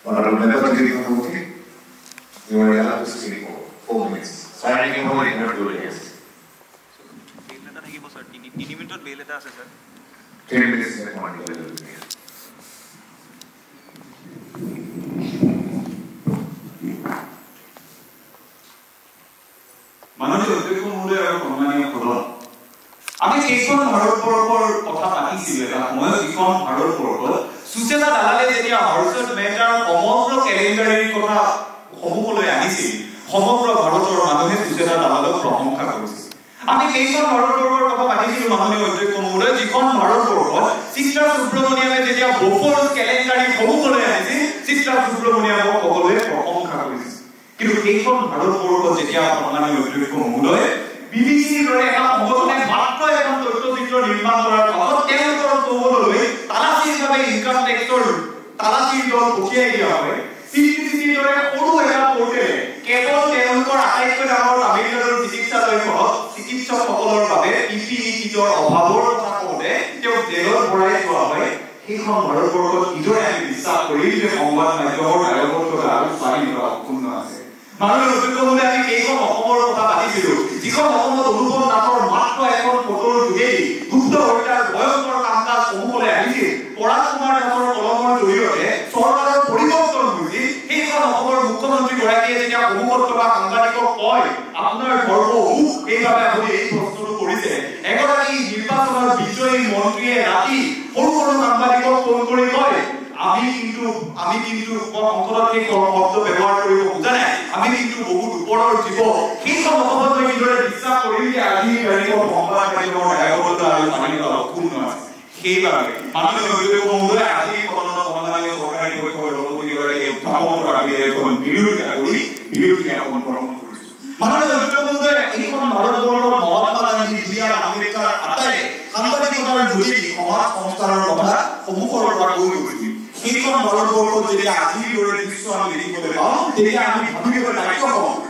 Honorable members of the committee, you are allowed to speak for 4 minutes. Sorry, I can only not do it, yes. 3 minutes bail eta ase sir. 10 minutes is one bail. মাননীয় অধ্যক্ষ মহোদয় আৰু সন্মানীয় সদন আমি কেইখন ভাৰতবৰ্ষৰ কথা পাতিছিলো এটা সময়ত যিখন ভাৰতবৰ্ষ সুচেতা দালালে যেতিয়া হৰ্ষদ মেহতাৰ সমগ্ৰ কেলেণ্ডাৰীৰ কথা সমুখলৈ আনিছিল সমগ্ৰ ভাৰতৰ মানুহে সুচেতা দালালক প্ৰশংসা কৰিছিল আমি কেইখন ভাৰতবৰ্ষৰ কথা পাতিছিলো মাননীয় অধ্যক্ষ মহোদয় যিখন ভাৰতবৰ্ষ চিত্ৰা সুব্ৰমণিয়ামে যেতিয়া বফৰ কেলেণ্ডাৰী সমুখলৈ আনিছিল চিত্ৰা সুব্ৰমণিয়ামক সকলোৱে প্ৰশংসা কৰিছিল কিন্তু এইখন ভাৰতবৰ্ষ যেতিয়া সন্মানীয় অধ্যক্ষ মহোদয় বিবিচিৰ দৰে এটা সংগঠনে মাত্ৰ এখন তথ্যচিত্ৰ নিৰ্মাণ কৰাৰ পাছত তেওঁলোকৰ কৌশললৈ তালাচীৰভাৱে ইনকাম টেক্সৰ তালাচীৰ দল পঠিয়াই দিয়া হয় চিটিচিৰ দৰে সৰু এটা পৰ্টেলে কেৱল তেওঁলোকৰ আটাইতকৈ ডাঙৰ তামিলনাডুৰ চিকিৎসালয়খনত চিকিৎসকসকলৰ বাবে পিপিই কিটৰ অভাৱৰ কথা কওঁতে তেওঁক জেলত ভৰাই থোৱা হয় সেইখন ভাৰতবৰ্ষত কিদৰে আমি বিশ্বাস কৰিম যে সংবাদ মাধ্যমৰ দায়বদ্ধতা আৰু স্বাধীনতা অক্ষুণ্ণ আছে মাননীয় অধ্যক্ষ মহোদয় আমি এইখন অসমৰ কথা পাতিছিলো যিখন অসমত অনুপম নাথৰ মাত্ৰ এখন ফটোৰ যোগেদি গুপ্ত হত্যাৰ ভয়ংকৰ কাম কাজ সমূহলৈ আহিছিল পৰাগ কুমাৰ নাথৰ কলমৰ জৰিয়তে চৰকাৰৰ পৰিৱৰ্তন হৈছিল সেইখন অসমৰ মুখ্যমন্ত্ৰীগৰাকীয়ে যেতিয়া সন্মুখত থকা সাংবাদিকক কয় আপোনাৰ ধৰ্ম মুখ এইভাৱে আপুনি এই প্ৰশ্নটো কৰিছে এগৰাকী নিৰ্বাচনৰ বিজয়ী মন্ত্ৰীয়ে ৰাতি সৰু সৰু সাংবাদিকক ফোন কৰি কয় আমি কিন্তু সংসদত সেই শব্দ ব্যৱহাৰ কৰিব খোজা নাই আমি কিন্তু বহুত ওপৰৰ জীৱ সেইখন অসমত মই কিদৰে বিশ্বাস কৰিম যে আজি তাৰিখৰ সংবাদ মাধ্যমৰ দায়বদ্ধতা আৰু স্বাধীনতা অক্ষুণ্ণ আছে সেইবাবে মাননীয় অধ্যক্ষ মহোদয় আজি সদনত সন্মানীয় চৰকাৰী পক্ষৰ সভাপতিগৰাকীয়ে উত্থাপন কৰা এখন বিৰোধিতা কৰি বিৰোধী আহ্বান গ্ৰহণ কৰিছো মাননীয় অধ্যক্ষ মহোদয় এইখন ভাৰতবৰ্ষৰ মহাত্মা গান্ধী বিয়াৰ আমেৰিকাৰ আটাইয়ে সাংবাদিকতাৰ যোগেদি সমাজ সংস্কাৰৰ কথা সন্মুখৰ পৰা কৈ গৈছিল সেইখন ভাৰতবৰ্ষত যেতিয়া আজিৰ দৰে দৃশ্য আমি দেখিবলৈ পাওঁ তেতিয়া আমি ভাবিব লাগিব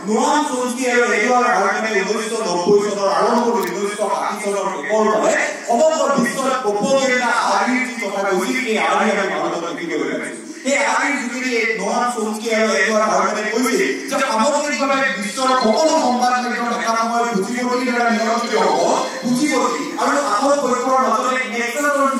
নোয়ান চমস্কি আৰু ৰেগুলাৰ হাৰ্টনে 1990 চনৰ আৰম্ভ কৰি 1980 চনৰ শেষৰ বাবে সমগ্ৰ বিশ্বত প্ৰপগেণ্ডা আৰ্মিৰ যি কথা কৈছিল এই আৰ্মি আমি ভাৰতত দেখিবলৈ পাইছোঁ এই আৰ্মিৰ যোগেদি নোয়ান চমস্কি আৰু ৰেগুলাৰ হাৰ্টনে কৈছিল যে সামগ্ৰিকভাৱে বিশ্বৰ সকলো সংবাদ মাধ্যম এটা সময়ত পুঁজিপতিৰ দ্বাৰা নিয়ন্ত্ৰিত হ'ব পুঁজিপতি আৰু শাসক পক্ষৰ মাজত এক নেক্সাছৰ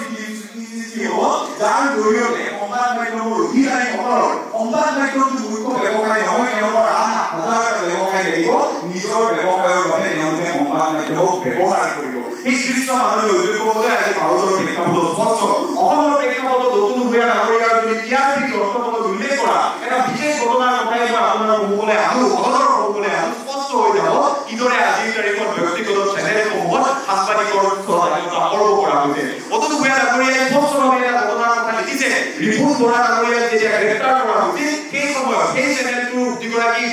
যাৰ জৰিয়তে সংবাদ মাধ্যমৰ অধিকাৰীসকলৰ সংবাদ মাধ্যমটো মুখ্য ব্যৱসায় নহয় তেওঁলোকৰ হাজাৰ ব্যৱসায় লাগিব নিজৰ ব্যৱসায়ৰ বাবে তেওঁলোকে সংবাদ মাধ্যমক ব্যৱহাৰ কৰিব এই দৃশ্য মাননীয় অধ্যক্ষ মহোদয় আজি ভাৰতৰ প্ৰেক্ষাপটত স্পষ্ট অসমৰ প্ৰেক্ষাপটত নতুন ভূঞা নাগৰিক আৰু ত্যাগী অৰ্থপদত উল্লেখ কৰা এটা বিশেষ ঘটনাৰ কথাই মই আপোনাৰ সন্মুখলৈ আনো সদনৰ সন্মুখলৈ আনো স্পষ্ট হৈ যাব কিদৰে আজিৰ তাৰিখত ব্যক্তিগত চেনেলসমূহত সাংবাদিকৰ স্বাধীনতা খৰ্ব কৰা হৈছে নতুন ভূঞা নাগৰিকে স্পষ্টভাৱে এটা ঘটনাৰ কথা লিখিছে ৰিপুন বৰা নাগৰিক যেতিয়া গ্ৰেপ্তাৰ কৰা হৈছিল সেই সময়ত সেই চেনেলটোৰ যিগৰাকী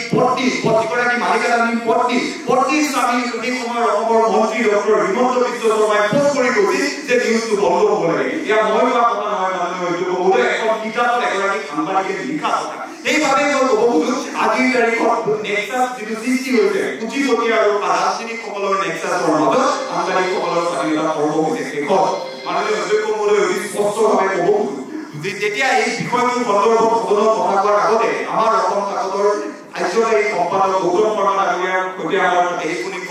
মালিকাধীন পত্নী স্বামী সেই সময়ৰ অসমৰ মন্ত্ৰী ডক্টৰ হিমন্ত বিশ্ব শৰ্মাই ফোন কৰি কৈছিল যে নিউজটো বন্ধ হ'ব লাগে এয়া মই কোৱা কথা নহয় মাননীয় অধ্যক্ষ মহোদয় এখন কিতাপত এগৰাকী সাংবাদিকে লিখা কথা সেইবাবে মই ক'ব খোজো আজিৰ তাৰিখত নেক্সাছ যিটো সৃষ্টি হৈছে পুঁজিপতি আৰু ৰাজনীতিকসকলৰ নেক্সাছৰ মাজত সাংবাদিকসকলৰ স্বাধীনতা খৰ্ব হৈছে শেষত মাননীয় অধ্যক্ষ মহোদয় অতি স্পষ্টভাৱে ক'ব খোজো যেতিয়া এই বিষয়টোৰ সন্দৰ্ভত সদনত কথা কোৱাৰ আগতে আমাৰ অসম কাকতৰ কাৰ্যবাহী সম্পাদক গৌতম শৰ্মা ডাঙৰীয়াৰ সৈতে আমাৰ টেলিফোনিক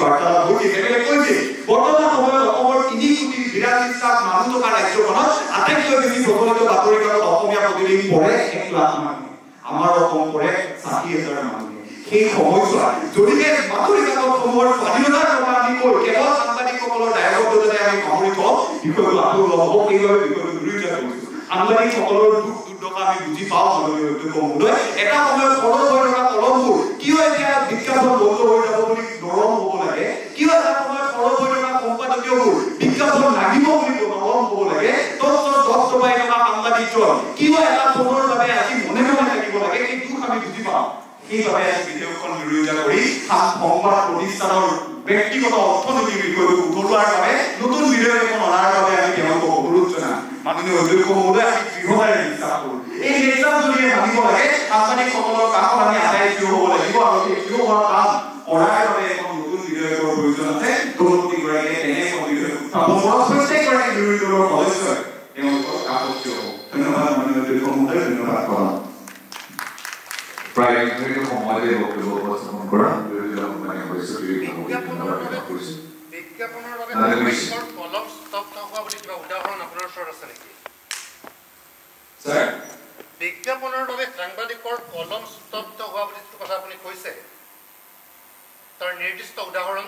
বাৰ্তালাপ হৈছিল তেখেতে কৈছিল বৰ্তমান সময়ত অসমৰ 3,82,00,000 মানুহ থকা ৰাজ্যখনত আটাইতকৈ বেছি প্ৰচলিত বাতৰি কাকত অসমীয়া প্ৰতিদিন পঢ়ে 1 লাখ মানুহ আমাৰ অসম পঢ়ে 60,000 মানুহ সেই সময়ছোৱাত যদিহে বাতৰি কাকতসমূহৰ স্বাধীনতাৰ কথা আমি কৈ কেৱল সাংবাদিকসকলৰ দায়বদ্ধতাৰে আমি পাহৰি থওঁ বিষয়টো আকৌ নহ'ব সেইবাবে বিষয়টো বিৰোধিতা কৰিছোঁ সাংবাদিকসকলৰ দুখ দুৰ্দশা আমি বুজি পাওঁ মাননীয় অধ্যক্ষ মহোদয় এটা সময়ত সৰল হৈ থকা কলমবোৰ কিয় এতিয়া বিজ্ঞাপন বন্ধ হৈ যাব বুলি নৰম হ'ব লাগে কিয় এটা সময়ত সৰল হৈ থকা সম্পাদকীয়বোৰ বিজ্ঞাপন লাগিব বুলি নৰম হ'ব লাগে তথ্যৰ দহ দবাই থকা সাংবাদিকজন কিয় এটা ফোনৰ বাবে আজি মনে মনে থাকিব লাগে সেই দুখ আমি বুজি পাওঁ সেইবাবে আজি বিধেয়কখন বিৰোধিতা কৰি সংবাদ প্ৰতিষ্ঠানৰ ব্যক্তিগত অৰ্থনৈতিক বিষয়টো উঠোৱাৰ বাবে নতুন বিধেয়ক এখন অনাৰ বাবে আমি তেওঁলোকক অনুৰোধ জনাম মাননীয় অধ্যক্ষ মহোদয় আমি দৃঢ়তাৰে বিশ্বাস কৰোঁ এই নেক্সাছ যদি মানিব লাগে সাংবাদিকসকলৰ কামত আমি আদায় থিয় হ'ব লাগিব আৰু সেই থিয় হোৱা কাম কৰাৰ বাবে এখন নতুন বিধেয়কৰ প্ৰয়োজন আছে গৰাকীয়ে তেনে এখন বিধেয়ক উত্থাপন কৰা প্ৰত্যেকগৰাকী বিৰোধী দলৰ সদস্যই তেওঁলোকৰ কামত থিয় হ'ব ধন্যবাদ মাননীয় অধ্যক্ষ মহোদয়, ধন্যবাদ কৰা। প্ৰায় নিৰ্ধাৰিত সময়তে বক্তব্য উপস্থাপন কৰা বিৰোধী দলৰ সন্মানীয় সদস্য ধন্যবাদ জ্ঞাপন কৰিছোঁ। বিজ্ঞাপনৰ বাবে সাংবাদিকৰ কলম স্তব্ধ হোৱা বুলি কিবা উদাহৰণ আপোনাৰ ওচৰত আছে নেকি? স্যাৰ, বিজ্ঞাপনৰ বাবে সাংবাদিকৰ কলম স্তব্ধ হোৱা বুলি যিটো কথা আপুনি কৈছে তাৰ নিৰ্দিষ্ট উদাহৰণ?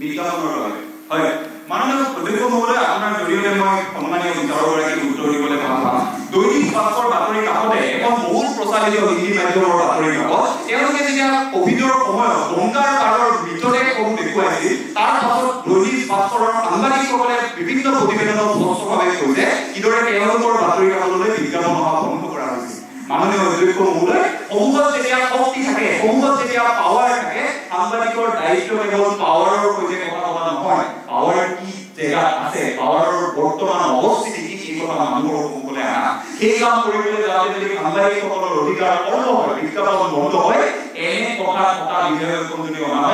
বিজ্ঞাপনৰ বাবে হয় মাননীয় অধ্যক্ষ মহোদয়, আপোনাৰ জৰিয়তে মই সন্মানীয় বিচাৰকগৰাকীক উত্তৰ দিবলৈ ভাল পাম। দৈনিক ভাস্কৰ বাতৰি কাকতে এখন বহুল প্ৰচাৰিত হিন্দী মাধ্যমৰ বাতৰি কাকত, তেওঁলোকে যেতিয়া কোভিডৰ সময়ত গংগাৰ পাৰৰ মৃতদেহসমূহ দেখুৱাইছিল, তাৰ পাছত দৈনিক ভাস্কৰৰ সাংবাদিকসকলে বিভিন্ন প্ৰতিবেদনত স্পষ্টভাৱে কৈছে কিদৰে তেওঁলোকৰ বাতৰি কাকতলৈ বিজ্ঞাপন অহা বন্ধ কৰা হৈছিল। মাননীয় অধ্যক্ষ মহোদয়, সমূহত যেতিয়া শক্তি থাকে, সমূহত যেতিয়া পাৱাৰ থাকে, সাংবাদিকৰ দায়িত্ব কেৱল পাৱাৰৰ সৈতে কথা পতা নহয়, পাৱাৰ কি জেগাত আছে, পাৱাৰৰ বৰ্তমান অৱস্থিতি কি, এই কথা মানুহৰ সন্মুখলৈ আনা। সেই কাম কৰিবলৈ যাওঁতে যদি সাংবাদিকসকলৰ অধিকাৰ খৰ্ব হয়, বিজ্ঞাপন বন্ধ হয়, এনে কথা বিধেয়কখন যদি অনা